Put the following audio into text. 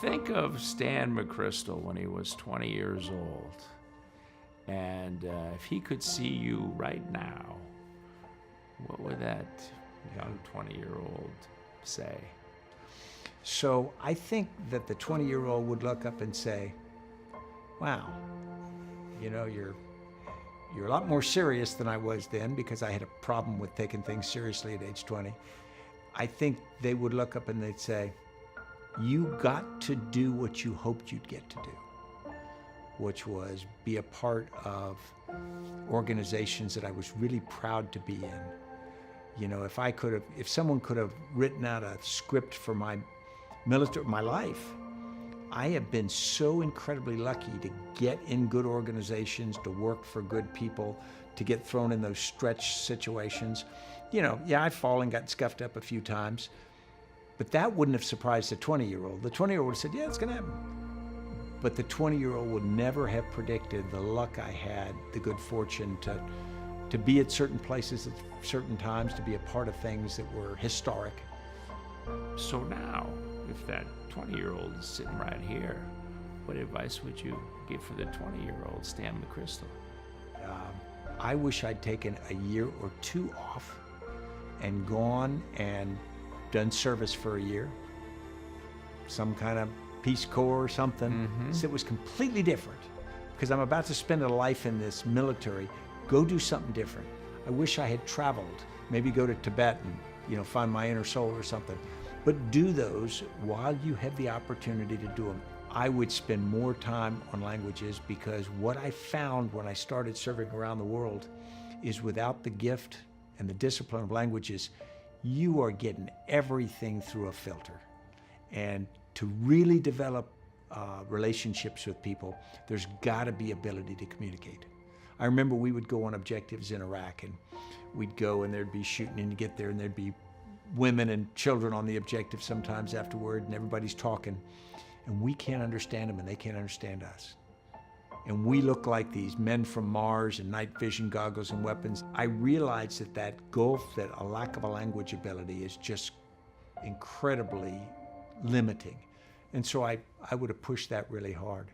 think of Stan McChrystal when he was 20 years old, and if he could see you right now, what would that young 20-year-old say? So I think that the 20-year-old would look up and say, wow, you know, you're a lot more serious than I was then, because I had a problem with taking things seriously at age 20. I think they would look up and they'd say, you got to do what you hoped you'd get to do, which was be a part of organizations that I was really proud to be in. You know, if someone could have written out a script for my life, I have been so incredibly lucky to get in good organizations, to work for good people, to get thrown in those stretch situations. You know, yeah, I've fallen, got scuffed up a few times, but that wouldn't have surprised the 20-year-old. The 20-year-old would have said, yeah, it's gonna happen. But the 20-year-old would never have predicted the luck I had, the good fortune to be at certain places at certain times, to be a part of things that were historic. So now, if that 20-year-old is sitting right here, what advice would you give for the 20-year-old Stan McChrystal? I wish I'd taken a year or two off and gone and done service for a year, some kind of Peace Corps or something. So it was completely different, because I'm about to spend a life in this military. Go do something different. I wish I had traveled, maybe go to Tibet and, you know, find my inner soul or something. But do those while you have the opportunity to do them. I would spend more time on languages, because what I found when I started serving around the world is without the gift and the discipline of languages, you are getting everything through a filter. And to really develop relationships with people, there's got to be ability to communicate. I remember we would go on objectives in Iraq, and we'd go and there'd be shooting, and you get there and there'd be women and children on the objective sometimes afterward, and everybody's talking, and we can't understand them and they can't understand us. And we look like these men from Mars in night vision goggles and weapons. I realized that gulf, that a lack of a language ability is just incredibly limiting. And so I would have pushed that really hard.